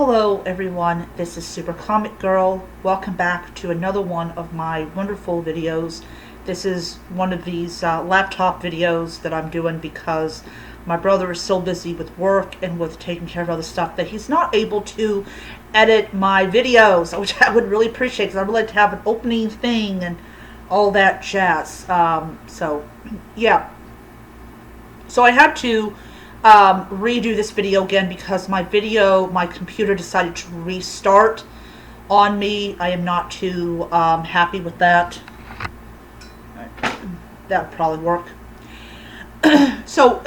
Hello everyone, this is Super Comic Girl. Welcome back to another one of my wonderful videos. This is one of these laptop videos that I'm doing because my brother is so busy with work and with taking care of other stuff that he's not able to edit my videos, which I would really appreciate because I would like to have an opening thing and all that jazz. Yeah. So I had to redo this video again because my computer decided to restart on me. I am not too happy with that. That would probably work. Before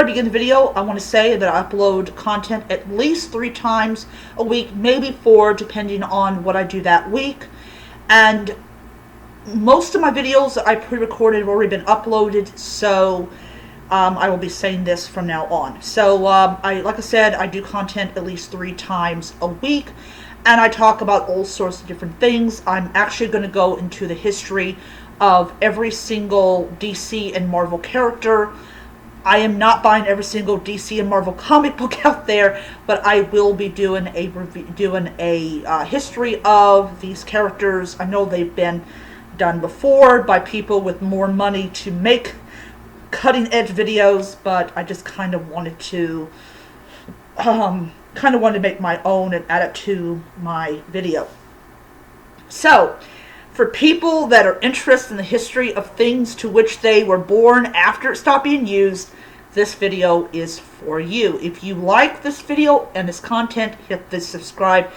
I begin the video, I want to say that I upload content at least 3 times a week, maybe 4, depending on what I do that week. And most of my videos that I pre-recorded have already been uploaded, so I will be saying this from now on. So, like I said, I do content at least 3 times a week, and I talk about all sorts of different things. I'm actually going to go into the history of every single DC and Marvel character. I am not buying every single DC and Marvel comic book out there, but I will be doing a history of these characters. I know they've been done before by people with more money to make cutting-edge videos, but I just kind of wanted to make my own and add it to my video. So, for people that are interested in the history of things to which they were born after it stopped being used, this video is for you. If you like this video and this content, hit the subscribe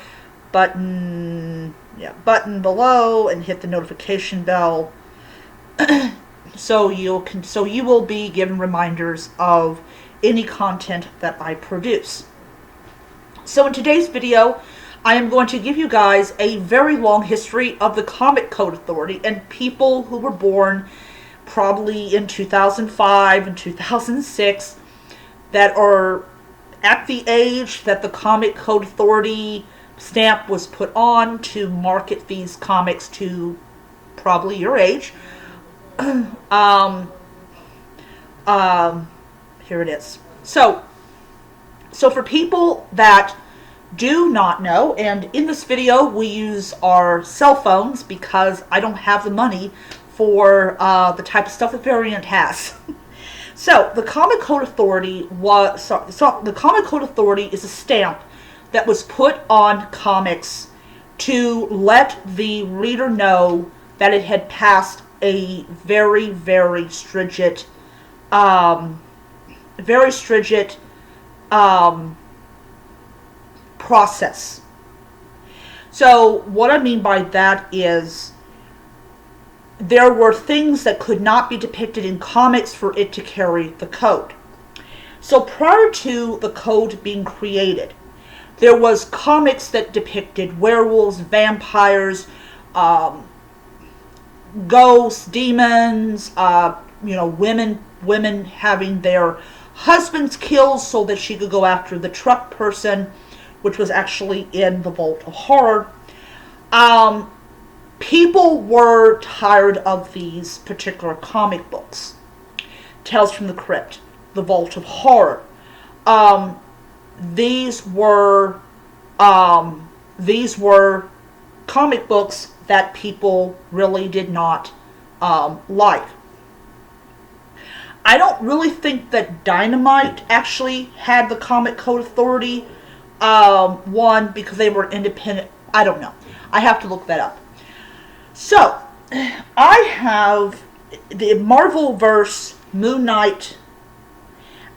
button, below, and hit the notification bell. So you will be given reminders of any content that I produce. So in today's video, I am going to give you guys a very long history of the Comic Code Authority and people who were born probably in 2005 and 2006 that are at the age that the Comic Code Authority stamp was put on to market these comics to probably your age. Here it is. So for people that do not know, and in this video we use our cell phones because I don't have the money for the type of stuff that Variant has. So the Comic Code Authority the Comic Code Authority is a stamp that was put on comics to let the reader know that it had passed a very, very stringent process. So what I mean by that is there were things that could not be depicted in comics for it to carry the code. So prior to the code being created, there was comics that depicted werewolves, vampires, ghosts, demons, women having their husbands killed so that she could go after the truck person, which was actually in the Vault of Horror. People were tired of these particular comic books. Tales from the Crypt, the Vault of Horror. These were comic books that people really did not like. I don't really think that Dynamite actually had the Comic Code Authority one because they were independent. I don't know. I have to look that up. So, I have the Marvelverse, Moon Knight,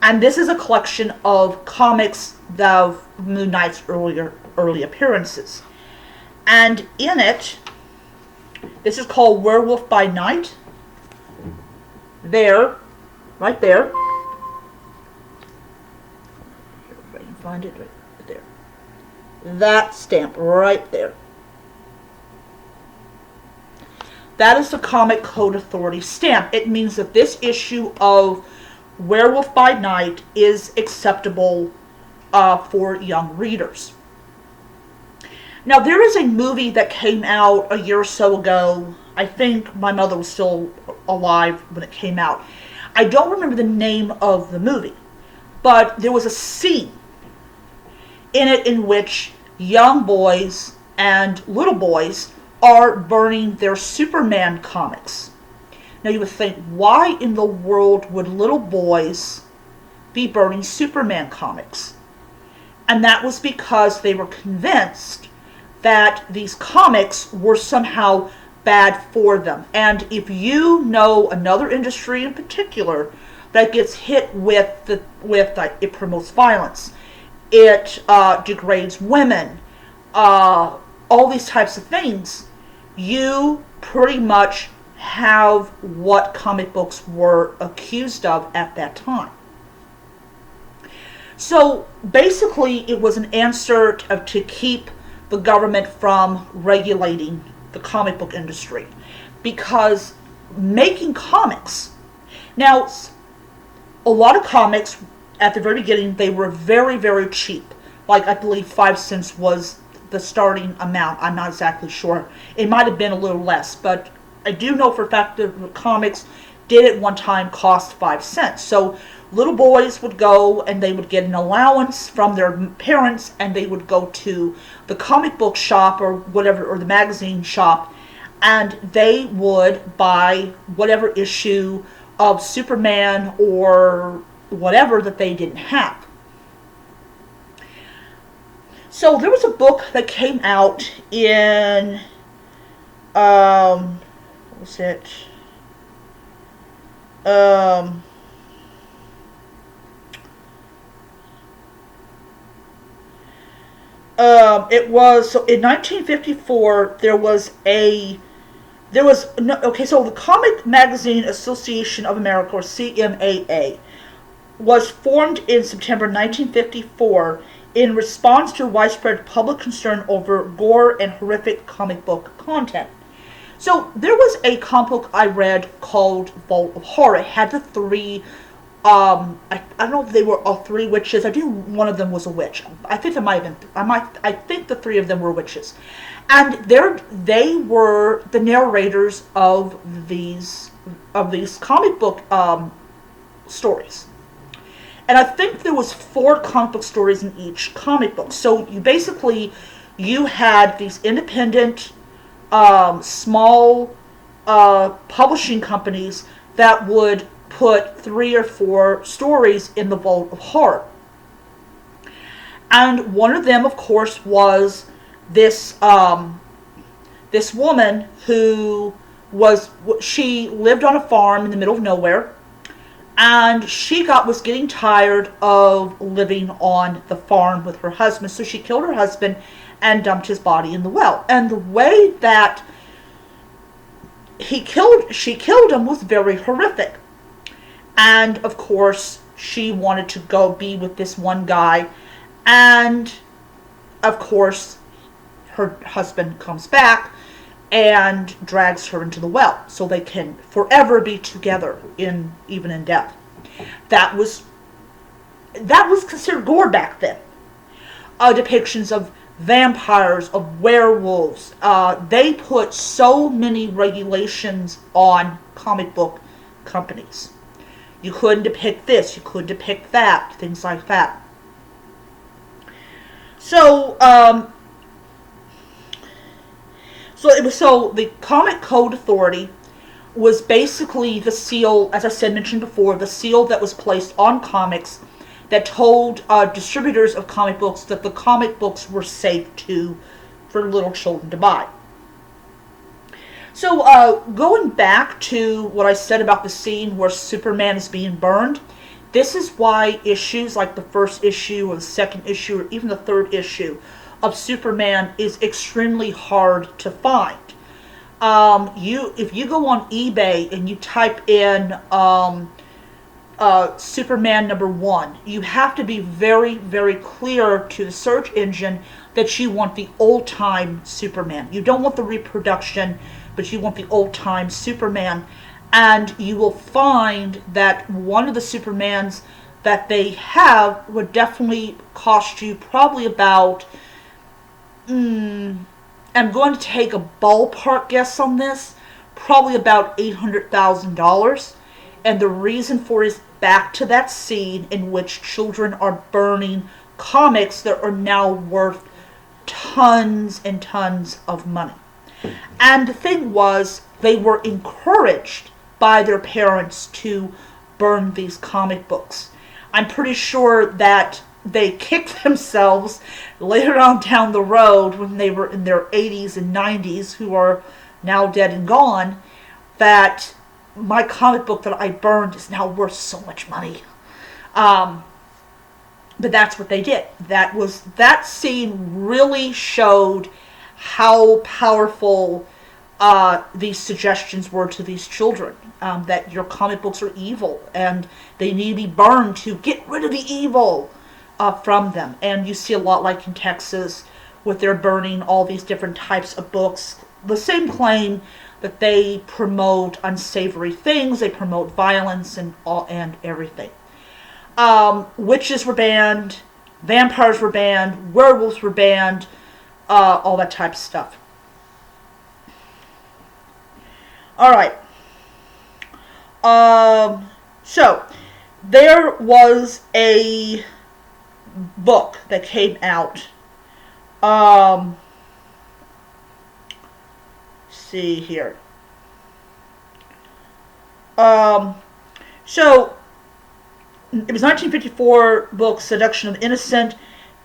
and this is a collection of comics of Moon Knight's early appearances. And in it, this is called Werewolf by Night. There, right there. If I can find it right there. That stamp right there. That is the Comic Code Authority stamp. It means that this issue of Werewolf by Night is acceptable for young readers. Now, there is a movie that came out a year or so ago. I think my mother was still alive when it came out. I don't remember the name of the movie, but there was a scene in which young boys and little boys are burning their Superman comics. Now you would think, why in the world would little boys be burning Superman comics? And that was because they were convinced that these comics were somehow bad for them. And if you know another industry in particular that gets hit with it promotes violence, it degrades women, all these types of things, you pretty much have what comic books were accused of at that time. So basically it was an answer to keep the government from regulating the comic book industry, because making comics, now a lot of comics at the very beginning, they were very, very cheap. Like I believe 5 cents was the starting amount. I'm not exactly sure. It might have been a little less, but I do know for a fact that the comics did at one time cost 5 cents. So little boys would go and they would get an allowance from their parents, and they would go to the comic book shop or whatever, or the magazine shop, and they would buy whatever issue of Superman or whatever that they didn't have. So there was a book that came out in what was it? It was, so in 1954 so the Comic Magazine Association of America, or CMAA, was formed in September 1954 in response to widespread public concern over gore and horrific comic book content. So there was a comic book I read called Vault of Horror. It had the three, I don't know if they were all three witches. I do. One of them was a witch. I think there might have been. I think the three of them were witches, and they were the narrators of these comic book stories. And I think there was 4 comic book stories in each comic book. So you had these independent, small publishing companies that would put 3 or 4 stories in the Vault of Horror. And one of them, of course, was this woman who she lived on a farm in the middle of nowhere. And she was getting tired of living on the farm with her husband, so she killed her husband and dumped his body in the well. And the way that she killed him was very horrific. And of course, she wanted to go be with this one guy, and of course, her husband comes back and drags her into the well, so they can forever be together, even in death. That was considered gore back then. Depictions of vampires, of werewolves. They put so many regulations on comic book companies. You couldn't depict this, you couldn't depict that, things like that. So the Comic Code Authority was basically the seal, as I mentioned before, the seal that was placed on comics that told distributors of comic books that the comic books were safe for little children to buy. So going back to what I said about the scene where Superman is being burned, this is why issues like the first issue or the second issue or even the third issue of Superman is extremely hard to find. If you go on eBay and you type in Superman #1, you have to be very, very clear to the search engine that you want the old-time Superman. You don't want the reproduction, but you want the old-time Superman. And you will find that one of the Supermans that they have would definitely cost you probably about, I'm going to take a ballpark guess on this, probably about $800,000. And the reason for it is back to that scene in which children are burning comics that are now worth tons and tons of money. And the thing was, they were encouraged by their parents to burn these comic books. I'm pretty sure that they kicked themselves later on down the road when they were in their 80s and 90s, who are now dead and gone, that my comic book that I burned is now worth so much money. But that's what they did. That scene really showed how powerful these suggestions were to these children. That your comic books are evil and they need to be burned to get rid of the evil from them. And you see a lot like in Texas with their burning all these different types of books. The same claim that they promote unsavory things, they promote violence and everything. Witches were banned, vampires were banned, werewolves were banned, all that type of stuff. Alright. So, there was a book that came out. See here. So, it was 1954 book, Seduction of the Innocent,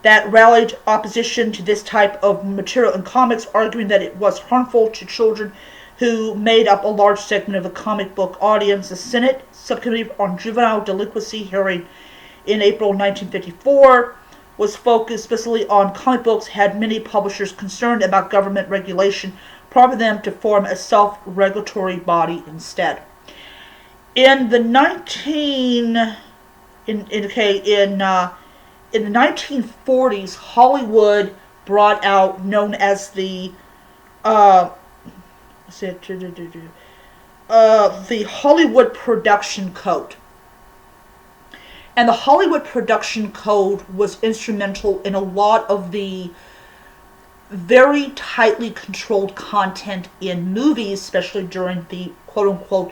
that rallied opposition to this type of material in comics, arguing that it was harmful to children who made up a large segment of the comic book audience. The Senate Subcommittee on Juvenile Delinquency hearing in April 1954 was focused specifically on comic books, had many publishers concerned about government regulation, prompting them to form a self-regulatory body instead. In the 1940s, Hollywood brought out known as the Hollywood Production Code. And the Hollywood Production Code was instrumental in a lot of the very tightly controlled content in movies, especially during the quote-unquote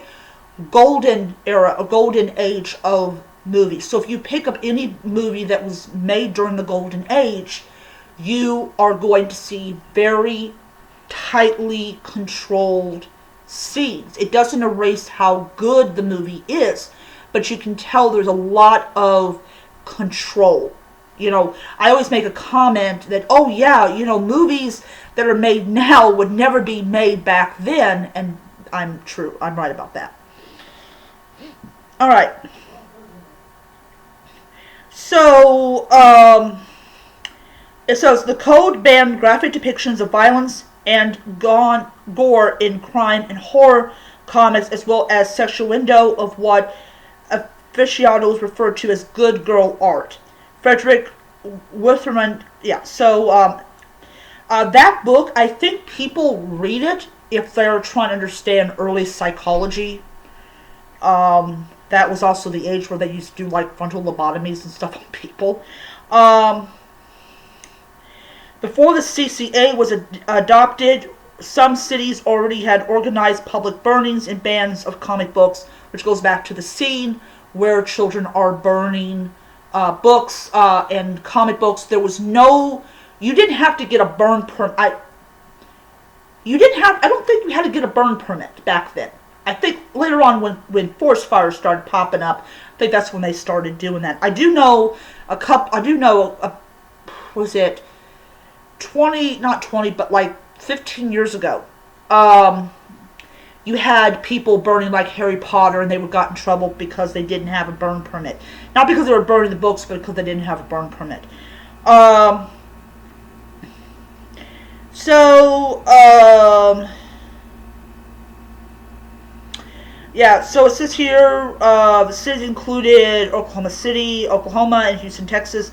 golden era, a golden age of movies. So if you pick up any movie that was made during the golden age, you are going to see very tightly controlled scenes. It doesn't erase how good the movie is, but you can tell there's a lot of control. You know, I always make a comment that, oh yeah, you know, movies that are made now would never be made back then, and I'm right about that. Alright. So, it says the code banned graphic depictions of violence and gore in crime and horror comics, as well as sexual window of what aficionados refer to as good girl art. Frederick Witherman, that book, I think people read it if they're trying to understand early psychology. That was also the age where they used to do like frontal lobotomies and stuff on people. Before the CCA was adopted, some cities already had organized public burnings and bans of comic books, which goes back to the scene where children are burning books and comic books. There was no, you didn't have to get a burn permit. I don't think you had to get a burn permit back then. I think later on when forest fires started popping up, I think that's when they started doing that. I do know was it 15 years ago, you had people burning like Harry Potter, and they got in trouble because they didn't have a burn permit. Not because they were burning the books, but because they didn't have a burn permit. So it says here, the cities included Oklahoma City, Oklahoma, and Houston, Texas,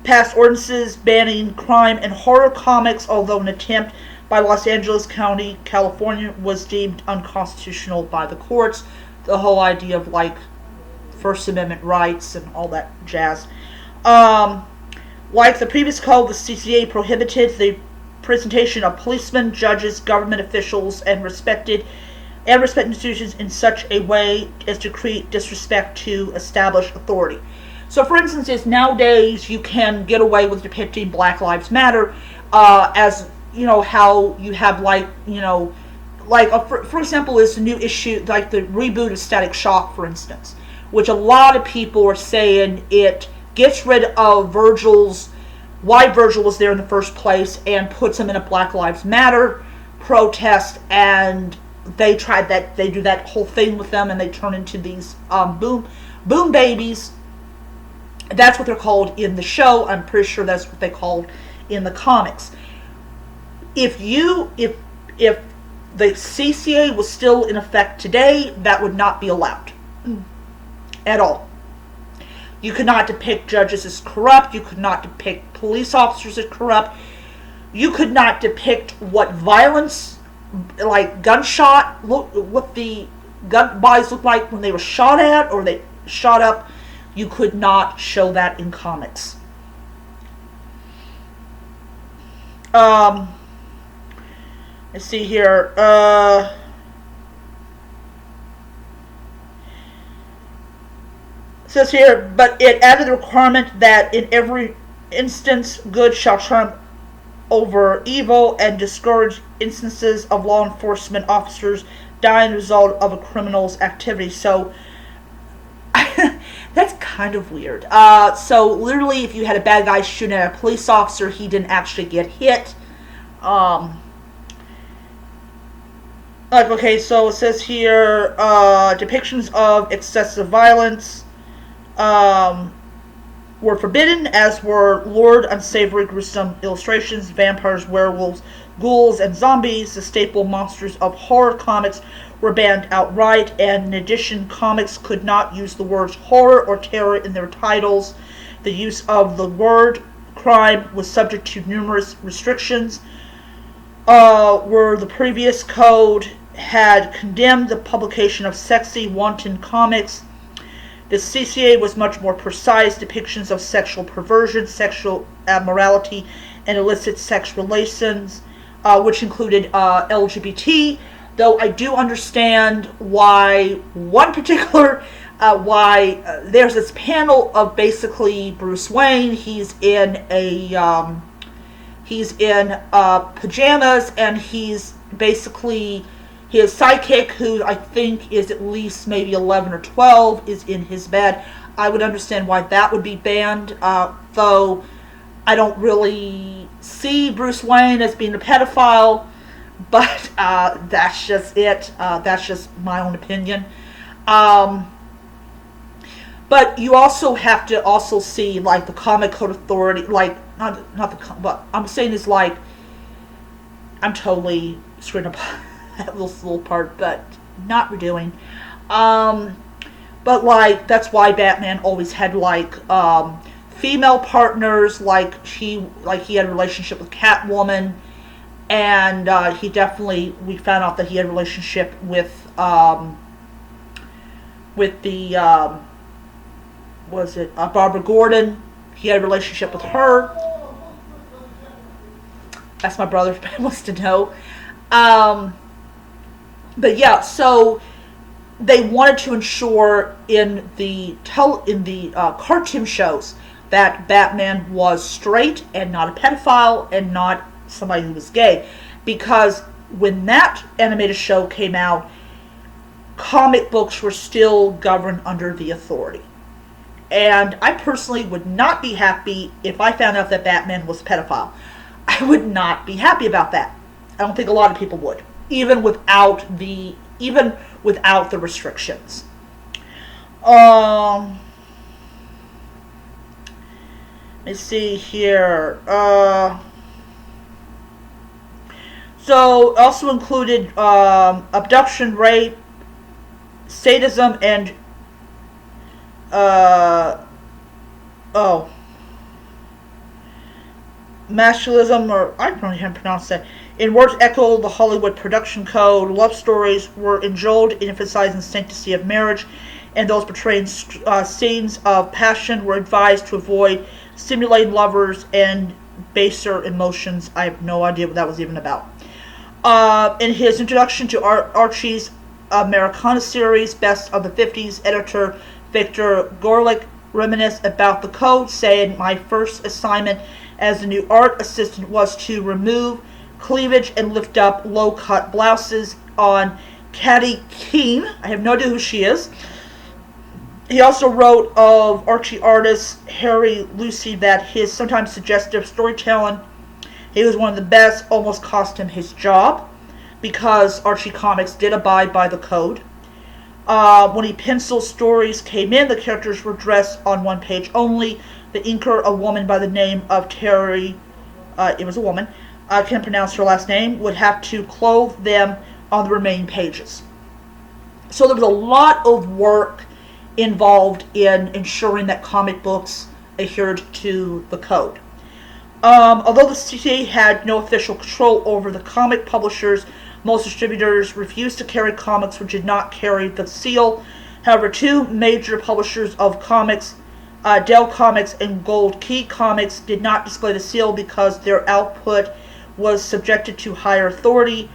passed ordinances banning crime and horror comics, although an attempt by Los Angeles County, California, was deemed unconstitutional by the courts. The whole idea of like First Amendment rights and all that jazz. Like the previous code, the CCA prohibited the presentation of policemen, judges, government officials, and respect institutions in such a way as to create disrespect to established authority. So, for instance, is nowadays you can get away with depicting Black Lives Matter, as how you have for example, is the new issue, like the reboot of Static Shock, for instance, which a lot of people are saying it gets rid of why Virgil was there in the first place and puts him in a Black Lives Matter protest, and they do that whole thing with them, and they turn into these boom babies. That's what they're called in the show. I'm pretty sure that's what they called in the comics. If the CCA was still in effect today, that would not be allowed at all. You could not depict judges as corrupt. You could not depict police officers as corrupt. You could not depict what violence, like what the gun bodies looked like when they were shot at or they shot up. You could not show that in comics. Let's see here. It says here, but it added the requirement that in every instance, good shall triumph over evil and discourage instances of law enforcement officers dying as a result of a criminal's activity. So, that's kind of weird. So literally, if you had a bad guy shooting at a police officer, he didn't actually get hit. Okay, so it says here, depictions of excessive violence were forbidden, as were lurid, unsavory, gruesome illustrations, vampires, werewolves, ghouls, and zombies. The staple monsters of horror comics were banned outright, and in addition, comics could not use the words horror or terror in their titles. The use of the word crime was subject to numerous restrictions, where the previous code had condemned the publication of sexy, wanton comics. The CCA was much more precise. Depictions of sexual perversion, sexual immorality, and illicit sex relations, which included LGBT. Though I do understand why one particular, there's this panel of basically Bruce Wayne. He's in pajamas, and he's basically his sidekick, who I think is at least maybe 11 or 12, is in his bed. I would understand why that would be banned, though I don't really see Bruce Wayne as being a pedophile. But that's just it. That's just my own opinion. But you also have to also see, like, the Comic Code Authority, like, but I'm saying is, like, I'm totally screwing up that little part, but not redoing. But, like, that's why Batman always had, like, female partners, like he had a relationship with Catwoman. And we found out that he had a relationship with Barbara Gordon. He had a relationship with her. That's my brother wants to know. But yeah, so they wanted to ensure in the cartoon shows that Batman was straight and not a pedophile and not somebody who was gay, because when that animated show came out, comic books were still governed under the Authority. And I personally would not be happy if I found out that Batman was a pedophile. I would not be happy about that. I don't think a lot of people would, even without the restrictions. Let's see here. So, also included abduction, rape, sadism, and masculinism, or I don't know how to pronounce that. In words echo the Hollywood production code, love stories were enjoined, emphasizing sanctity of marriage, and those portraying scenes of passion were advised to avoid stimulating lovers and baser emotions. I have no idea what that was even about. In his introduction to Archie's Americana series, Best of the 50s, editor Victor Gorlick reminisce about the code, saying, "My first assignment as a new art assistant was to remove cleavage and lift up low-cut blouses on Katie Keene." I have no idea who she is. He also wrote of Archie artist Harry Lucy that his sometimes suggestive storytelling, he was one of the best, almost cost him his job, because Archie Comics did abide by the code. When he penciled stories came in, the characters were dressed on one page only. The inker, a woman by the name of Terry, it was a woman, I can't pronounce her last name, would have to clothe them on the remaining pages. So there was a lot of work involved in ensuring that comic books adhered to the code. Although the CTA had no official control over the comic publishers, most distributors refused to carry comics which did not carry the seal. However, two major publishers of comics, Dell Comics and Gold Key Comics, did not display the seal because their output was subjected to higher authority.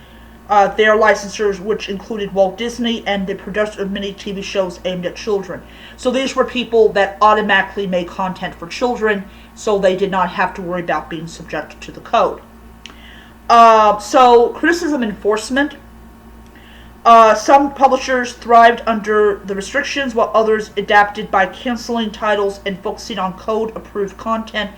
Their licensors, which included Walt Disney and the production of many TV shows aimed at children. So these were people that automatically made content for children, so they did not have to worry about being subjected to the code. So criticism enforcement. Some publishers thrived under the restrictions, while others adapted by canceling titles and focusing on code-approved content.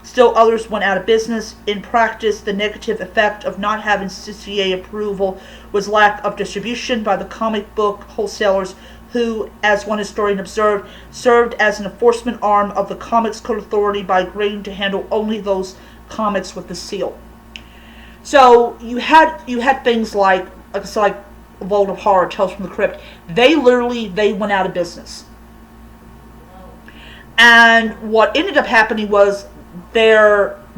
Still others went out of business. In practice, the negative effect of not having CCA approval was lack of distribution by the comic book wholesalers who, as one historian observed, served as an enforcement arm of the Comics Code Authority by agreeing to handle only those comics with the seal. So you had things like Vault of Horror, Tales from the Crypt. They went out of business. And what ended up happening was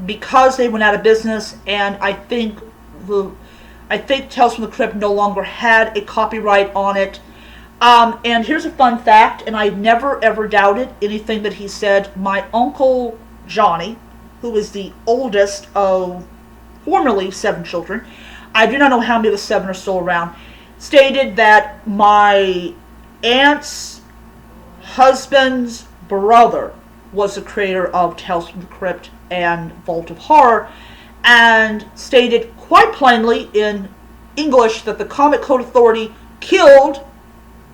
because they went out of business, and I think Tales from the Crypt no longer had a copyright on it. And here's a fun fact, and I never ever doubted anything that he said. My uncle Johnny, who is the oldest of formerly 7 children, I do not know how many of the 7 are still around, stated that my aunt's husband's brother was the creator of Tales from the Crypt and Vault of Horror, and stated quite plainly in English that the Comic Code Authority killed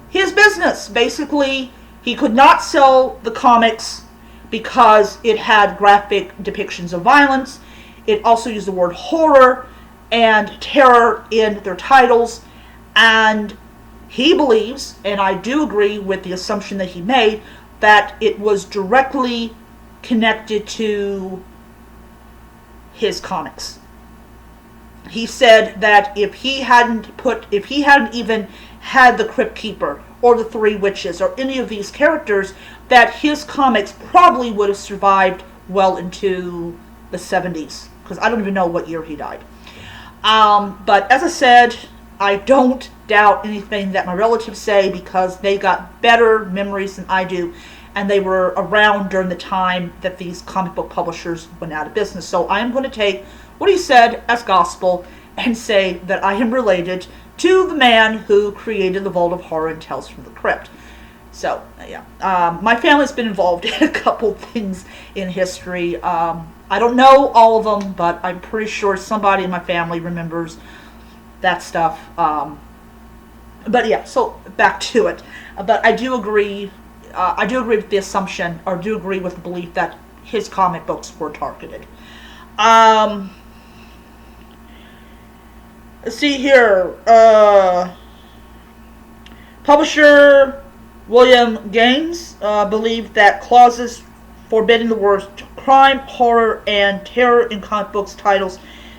his business. Basically, he could not sell the comics because it had graphic depictions of violence. It also used the word horror and terror in their titles, and he believes, and I do agree with the assumption that he made, that it was directly connected to his comics. He said that if he hadn't even had the Crypt Keeper or the Three Witches or any of these characters, that his comics probably would have survived well into the 70s, because I don't even know what year he died. But as I said, I don't doubt anything that my relatives say, because they got better memories than I do, and they were around during the time that these comic book publishers went out of business. So I am going to take what he said as gospel and say that I am related to the man who created the Vault of Horror and Tales from the Crypt. So, yeah. My family's been involved in a couple things in history. I don't know all of them, but I'm pretty sure somebody in my family remembers that stuff. But yeah, so back to it. But I do agree with the assumption, or do agree with the belief that his comic books were targeted. Let's see here. Publisher William Gaines believed that clauses forbidding the words crime, horror, and terror in comic books titles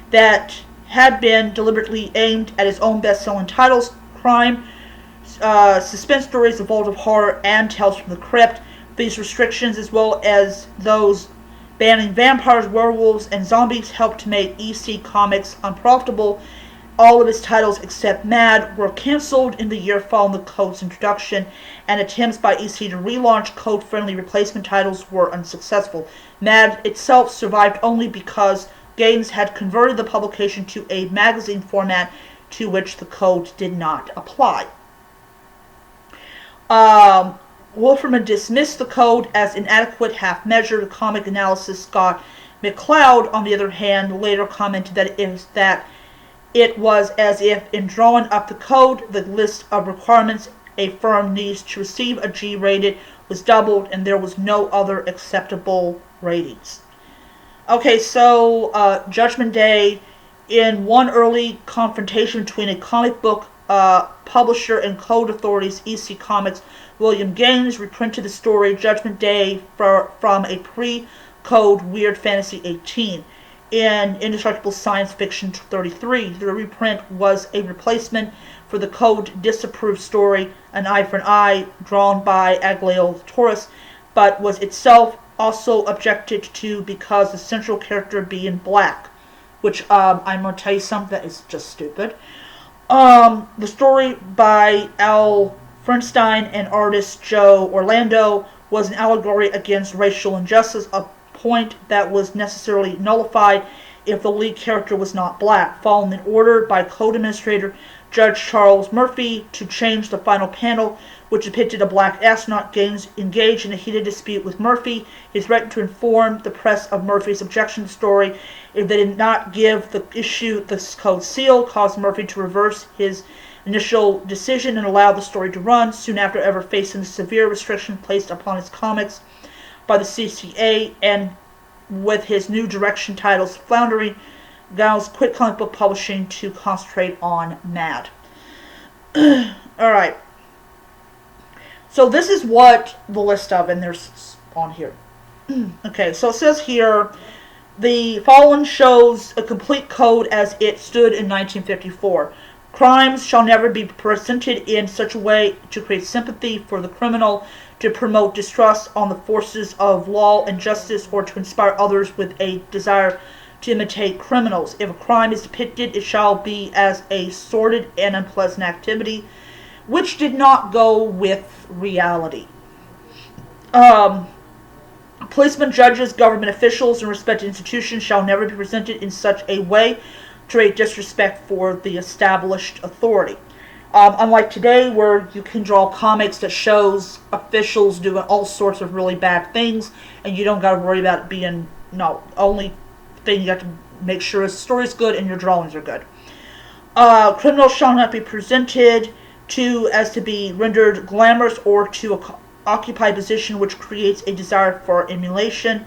that had been deliberately aimed at his own best-selling titles, crime, suspense stories, The Vault of Horror, and Tales from the Crypt. These restrictions, as well as those banning vampires, werewolves, and zombies, helped to make EC Comics unprofitable. All of his titles except Mad were canceled in the year following the code's introduction, and attempts by EC to relaunch code-friendly replacement titles were unsuccessful. Mad itself survived only because Gaines had converted the publication to a magazine format to which the code did not apply. Wolferman dismissed the code as inadequate, half-measured. Comic analyst Scott McCloud, on the other hand, later commented that it was as if, in drawing up the code, the list of requirements a firm needs to receive a G rated was doubled, and there was no other acceptable ratings. Okay, so Judgment Day, in one early confrontation between a comic book publisher and code authorities, EC Comics, William Gaines reprinted the story Judgment Day from a pre-code Weird Fantasy 18. In Indestructible Science Fiction 33, the reprint was a replacement for the code disapproved story An Eye for an Eye, drawn by Aglio Torres, but was itself also objected to because the central character being black, which I'm going to tell you something that is just stupid. The story by Al Fernstein and artist Joe Orlando was an allegory against racial injustice, a point that was necessarily nullified if the lead character was not black, following an order by Code Administrator Judge Charles Murphy to change the final panel, which depicted a black astronaut. Gaines engaged in a heated dispute with Murphy. He threatened to inform the press of Murphy's objection to the story if they did not give the issue the code seal, caused Murphy to reverse his initial decision and allow the story to run. Soon after, ever facing the severe restriction placed upon his comics by the CCA, and with his new direction titles floundering, Giles quit comic book publishing to concentrate on Mad. Alright. So this is what the list of, and there's on here. Okay, so it says here, the following shows a complete code as it stood in 1954. Crimes shall never be presented in such a way to create sympathy for the criminal, to promote distrust on the forces of law and justice, or to inspire others with a desire to imitate criminals. If a crime is depicted, it shall be as a sordid and unpleasant activity, which did not go with reality. Policemen, judges, government officials, and respected institutions shall never be presented in such a way to create disrespect for the established authority. Unlike today, where you can draw comics that shows officials doing all sorts of really bad things, and you don't got to worry about it being, only thing you have to make sure is the story's good and your drawings are good. Criminals shall not be presented as to be rendered glamorous or to occupy a position which creates a desire for emulation.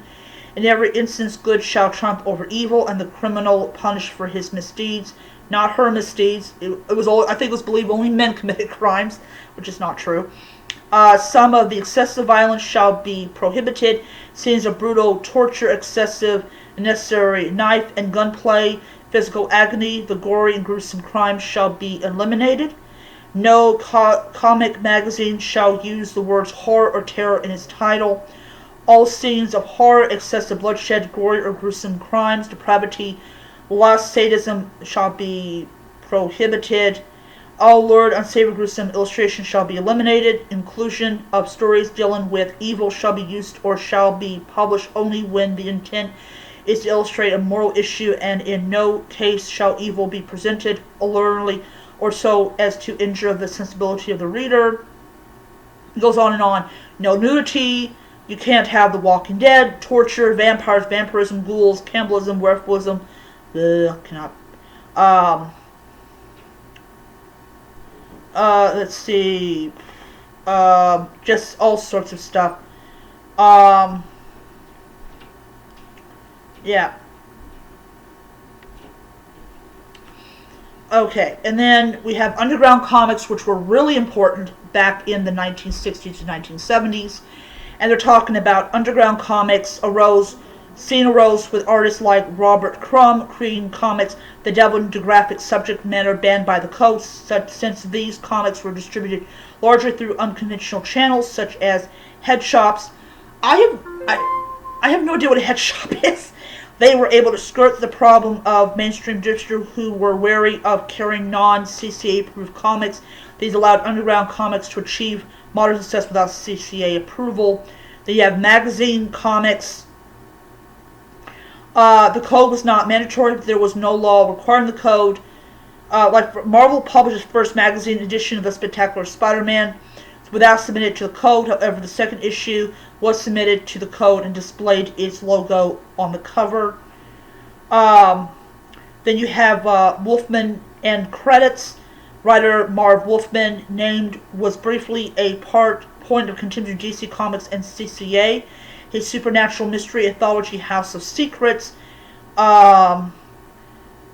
In every instance, good shall trump over evil, and the criminal punished for his misdeeds, not her misdeeds. I think it was believed only men committed crimes, which is not true. Some of the excessive violence shall be prohibited. Scenes of brutal torture, excessive unnecessary knife and gunplay, physical agony, the gory and gruesome crimes shall be eliminated. No comic magazine shall use the words horror or terror in its title. All scenes of horror, excessive bloodshed, gory or gruesome crimes, depravity, lust, sadism shall be prohibited. All lurid, unsavory, gruesome illustrations shall be eliminated. Inclusion of stories dealing with evil shall be used or shall be published only when the intent is to illustrate a moral issue, and in no case shall evil be presented alluringly or so as to injure the sensibility of the reader. It goes on and on. No nudity. You can't have The Walking Dead, torture, vampires, vampirism, ghouls, cannibalism, werewolfism. Cannot. Let's see. Just all sorts of stuff. Yeah. Okay, and then we have underground comics, which were really important back in the 1960s to 1970s. And they're talking about underground comics arose with artists like Robert Crumb creating comics that delved into graphic subject matter banned by the code, since these comics were distributed largely through unconventional channels such as head shops. I have no idea what a head shop is. They were able to skirt the problem of mainstream distributors who were wary of carrying non-CCA-approved comics. These allowed underground comics to achieve modern success without CCA approval. Then you have magazine comics. The code was not mandatory. There was no law requiring the code. Like Marvel published its first magazine edition of the Spectacular Spider-Man. without submitting it to the code. However, the second issue was submitted to the code and displayed its logo on the cover. Then you have Wolfman and credits. Writer Marv Wolfman was briefly a point of contention of DC Comics and CCA. His supernatural mystery anthology House of Secrets.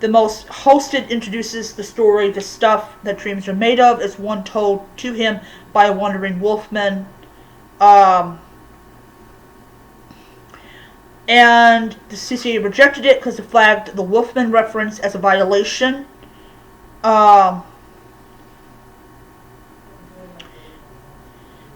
The most hosted introduces the story The Stuff That Dreams Are Made Of as one told to him by a wandering Wolfman. And the CCA rejected it because it flagged the Wolfman reference as a violation.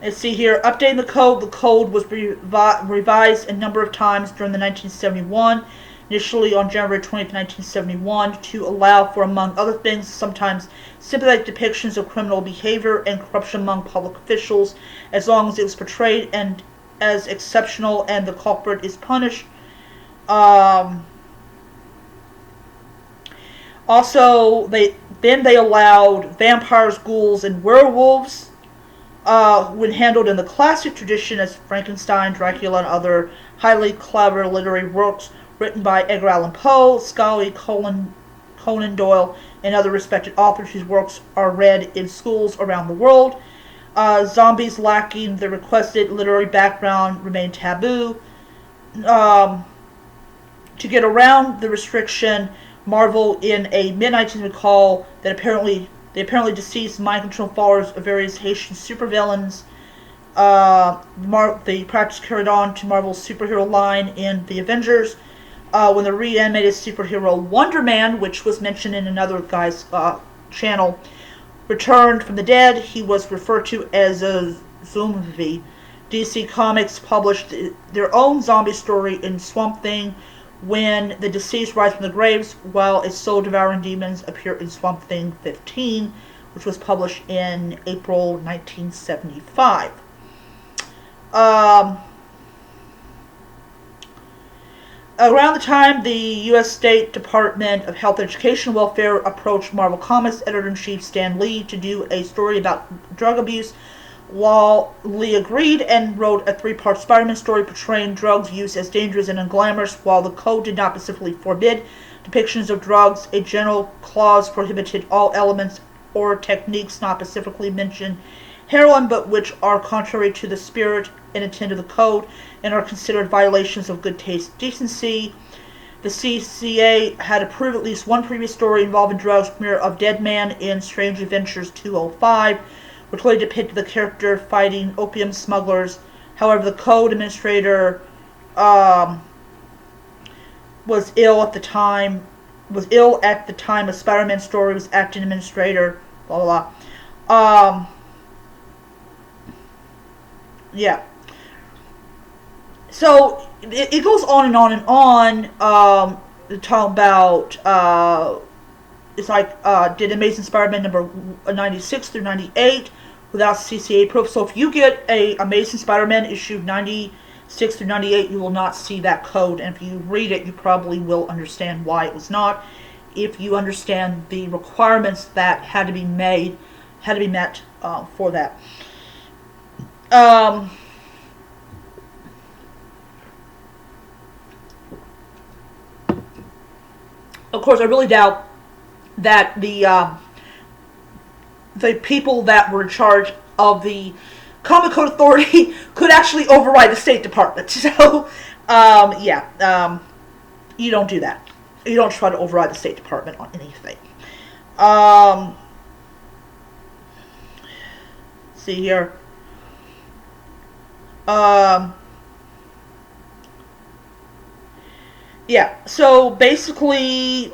Let's see here. Updating the code. The code was revised a number of times during the 1971. Initially on January 20th, 1971, to allow for, among other things, sometimes sympathetic depictions of criminal behavior and corruption among public officials, as long as it was portrayed and as exceptional and the culprit is punished. Also, they allowed vampires, ghouls, and werewolves when handled in the classic tradition as Frankenstein, Dracula, and other highly clever literary works written by Edgar Allan Poe, Scully, Conan Doyle, and other respected authors whose works are read in schools around the world. Zombies lacking the requested literary background remain taboo. To get around the restriction, Marvel in a mid-19th recall that apparently deceased mind control followers of various Haitian supervillains. The practice carried on to Marvel's superhero line in The Avengers. When the reanimated superhero Wonder Man, which was mentioned in another guy's channel, returned from the dead, he was referred to as a zombie. DC Comics published their own zombie story in Swamp Thing when the deceased rise from the graves, while its soul-devouring demons appear in Swamp Thing 15, which was published in April 1975. Around the time the U.S. State Department of Health and Education Welfare approached Marvel Comics editor-in-chief Stan Lee to do a story about drug abuse, while Lee agreed and wrote a 3-part Spider-Man story portraying drug use as dangerous and unglamorous. While the code did not specifically forbid depictions of drugs, a general clause prohibited all elements or techniques not specifically mentioned heroin, but which are contrary to the spirit and intent of the code and are considered violations of good taste and decency. The CCA had approved at least one previous story involving drugs, premiere of Dead Man in Strange Adventures 205, which really depicted the character fighting opium smugglers. However, the code administrator was ill at the time a Spider-Man story was acting administrator, blah blah blah. Yeah. So it goes on and on and on. Talking about it's like did Amazing Spider-Man number 96 through 98 without CCA proof. So if you get a Amazing Spider-Man issue 96 through 98, you will not see that code, and if you read it, you probably will understand why it was not. If you understand the requirements that had to be met for that. Of course, I really doubt that the people that were in charge of the Comic Code Authority could actually override the State Department. So, you don't do that. You don't try to override the State Department on anything. See here. So basically,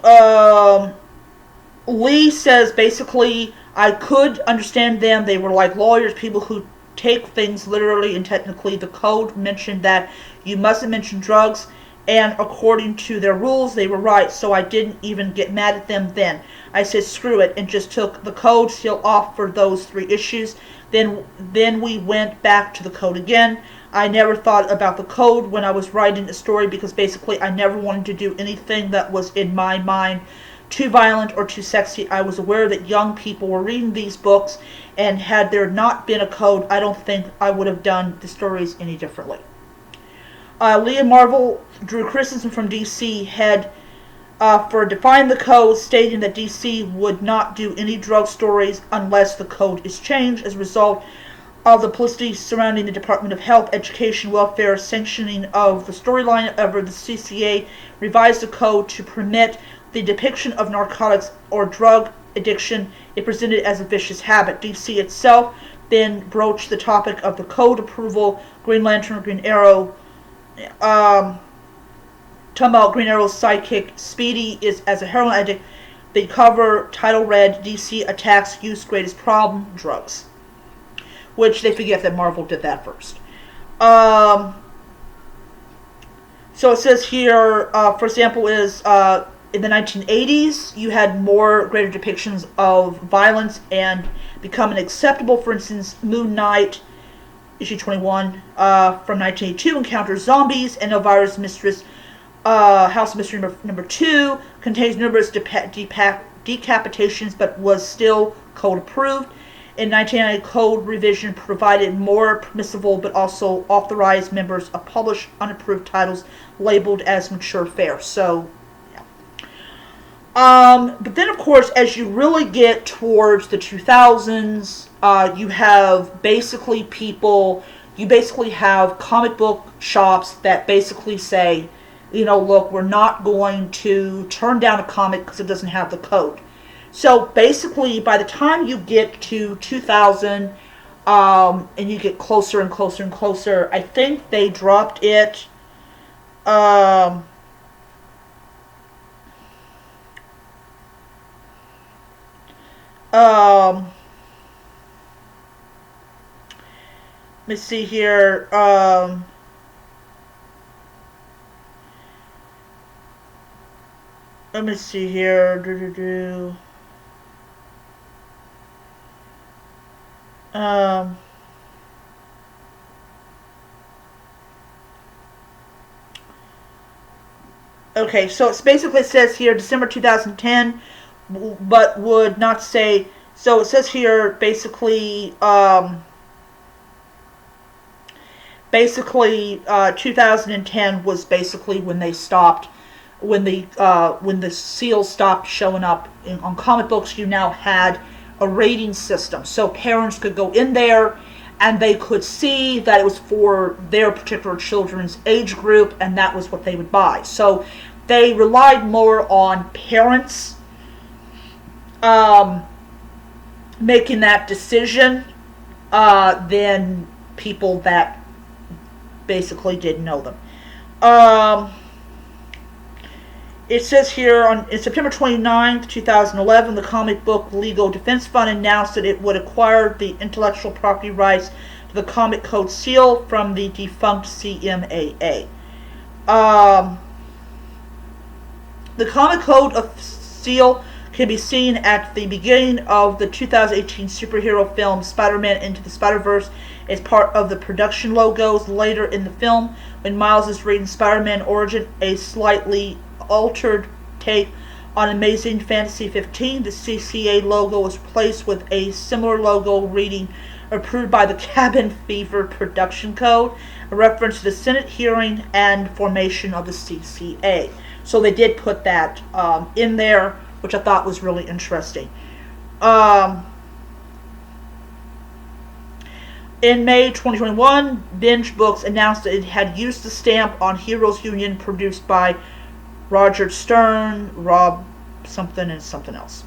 Lee says basically, I could understand them. They were like lawyers, people who take things literally and technically. The code mentioned that you mustn't mention drugs, and according to their rules, they were right, so I didn't even get mad at them then. I said screw it and just took the code seal off for those 3 issues. Then we went back to the code again. I never thought about the code when I was writing a story because basically I never wanted to do anything that was in my mind too violent or too sexy. I was aware that young people were reading these books, and had there not been a code, I don't think I would have done the stories any differently. Leah Marvel drew criticism from DC head for defying the code, stating that DC would not do any drug stories unless the code is changed as a result of the publicity surrounding the Department of Health, Education, Welfare sanctioning of the storyline. However, the CCA revised the code to permit the depiction of narcotics or drug addiction it presented as a vicious habit. DC itself then broached the topic of the code approval. Green Lantern, Green Arrow, talking about Green Arrow's sidekick Speedy is as a heroin addict. The cover title read, DC attacks youth's greatest problem, drugs. Which they forget that Marvel did that first. So it says here, for example, is in the 1980s, you had more greater depictions of violence and becoming acceptable. For instance, Moon Knight, issue 21, from 1982, encounters zombies, and Elvira's Mistress, House of Mystery number 2, contains numerous decapitations, but was still code approved. In 1990, code revision provided more permissible but also authorized members of published unapproved titles labeled as mature fare. So, yeah. But then, of course, as you really get towards the 2000s, you have basically you basically have comic book shops that basically say, look, we're not going to turn down a comic because it doesn't have the code. So basically, by the time you get to 2000, and you get closer and closer and closer, I think they dropped it. Let me see here. Let me see here. Okay, so it basically says here December 2010, but would not say. So it says here basically 2010 was basically when they stopped. When the seals stopped showing up on comic books, you now had a rating system, so parents could go in there and they could see that it was for their particular children's age group, and that was what they would buy. So they relied more on parents making that decision than people that basically didn't know them. It says here, on September 29th, 2011, the Comic Book Legal Defense Fund announced that it would acquire the intellectual property rights to the Comic Code Seal from the defunct CMAA. The Comic Code of Seal can be seen at the beginning of the 2018 superhero film Spider-Man Into the Spider-Verse as part of the production logos. Later in the film, when Miles is reading Spider-Man Origin, a slightly altered take on Amazing Fantasy 15, the CCA logo was replaced with a similar logo reading approved by the Cabin Fever Production Code, a reference to the Senate hearing and formation of the CCA. So they did put that in there, which I thought was really interesting. In May 2021, Binge Books announced that it had used the stamp on Heroes Union produced by Roger Stern, Rob something, and something else.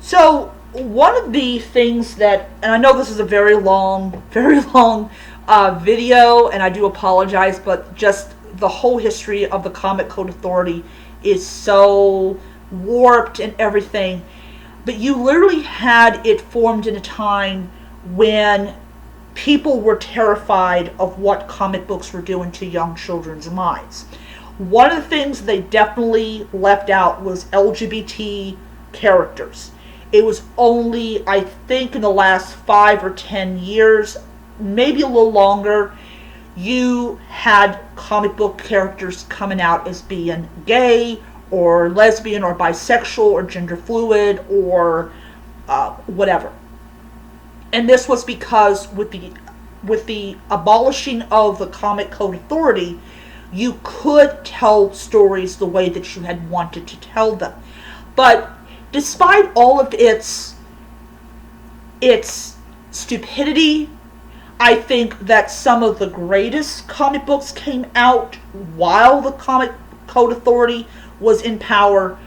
So one of the things that, and I know this is a very long video, and I do apologize, but just the whole history of the Comic Code Authority is so warped and everything. But you literally had it formed in a time when people were terrified of what comic books were doing to young children's minds. One of the things they definitely left out was LGBT characters. It was only, I think, in the last 5 or 10 years, maybe a little longer, you had comic book characters coming out as being gay or lesbian or bisexual or gender fluid or whatever. And this was because with the abolishing of the Comic Code Authority, you could tell stories the way that you had wanted to tell them. But despite all of its stupidity, I think that some of the greatest comic books came out while the Comic Code Authority was in power,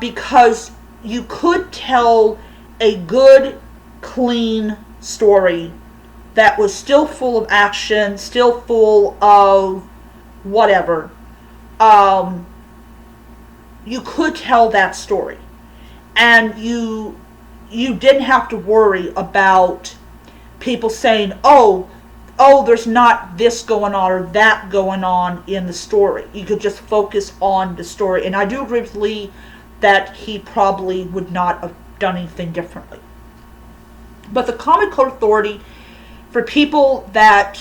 because you could tell a good, clean story that was still full of action, still full of whatever. You could tell that story, and you didn't have to worry about people saying, oh, there's not this going on or that going on in the story. You could just focus on the story. And I do agree with Lee that he probably would not have done anything differently. But the Comic Code Authority, for people that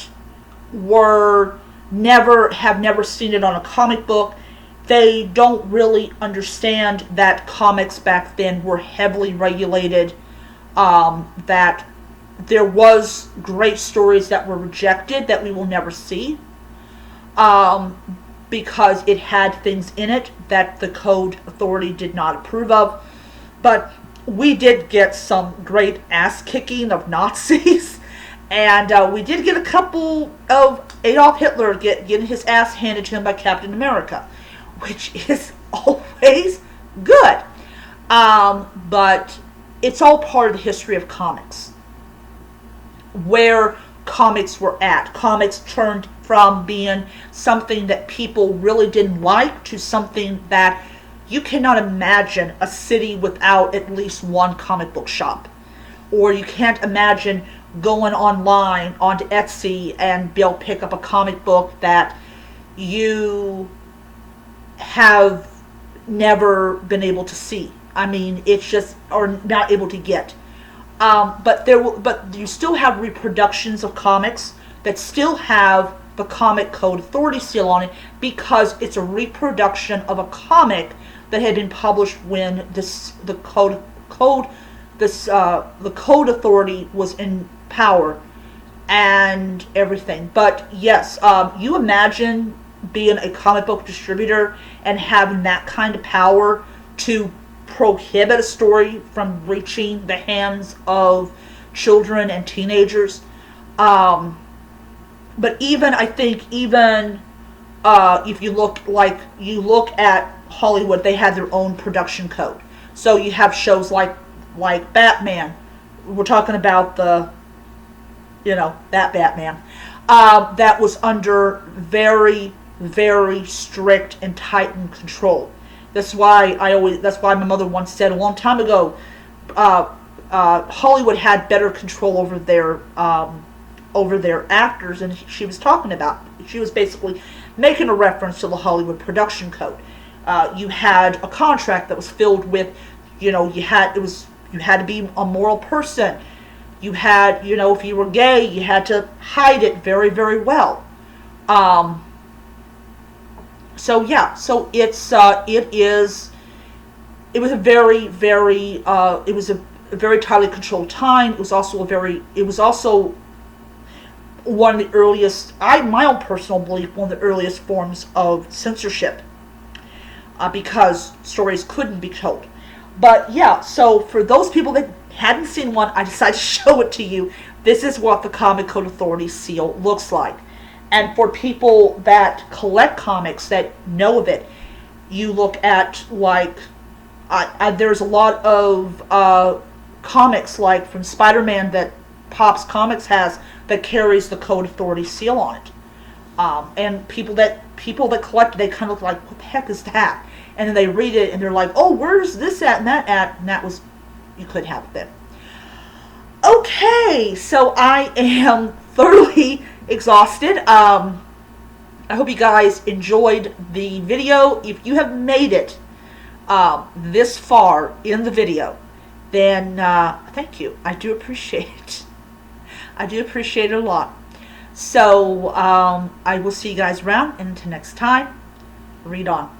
have never seen it on a comic book, they don't really understand that comics back then were heavily regulated, that there was great stories that were rejected that we will never see, because it had things in it that the Code Authority did not approve of. But we did get some great ass kicking of Nazis, and we did get a couple of Adolf Hitler getting his ass handed to him by Captain America, which is always good. But it's all part of the history of comics, where comics were at. Comics turned from being something that people really didn't like to something that you cannot imagine a city without at least one comic book shop. Or you can't imagine going online onto Etsy and be able to pick up a comic book that you have never been able to see. I mean, it's just, or not able to get. But you still have reproductions of comics that still have the Comic Code Authority seal on it, because it's a reproduction of a comic that had been published when the Code Authority was in power and everything. But yes, you imagine being a comic book distributor and having that kind of power to prohibit a story from reaching the hands of children and teenagers. But even, I think, if you look at Hollywood, they had their own production code. So you have shows like Batman. We're talking about that Batman. That was under very, very strict and tightened control. That's why my mother once said a long time ago, Hollywood had better control over their actors, and she was basically making a reference to the Hollywood production code. You had a contract that was filled with, you had to be a moral person. You had, if you were gay, you had to hide it very, very well. So it was a very, very, very tightly controlled time. It was also one of the earliest, my own personal belief, one of the earliest forms of censorship, because stories couldn't be told. But yeah, so for those people that hadn't seen one, I decided to show it to you. This is what the Comic Code Authority seal looks like. And for people that collect comics that know of it, you look at, there's a lot of comics, like from Spider-Man, that Pops Comics has, that carries the Code Authority seal on it. And people that collect it, they kind of look like, what the heck is that? And then they read it, and they're like, oh, where's this at and that at? And that was, you could have it then. Okay, so I am thoroughly exhausted. I hope you guys enjoyed the video. If you have made it this far in the video, then thank you. I do appreciate it. I do appreciate it a lot. So I will see you guys around, and until next time, read on.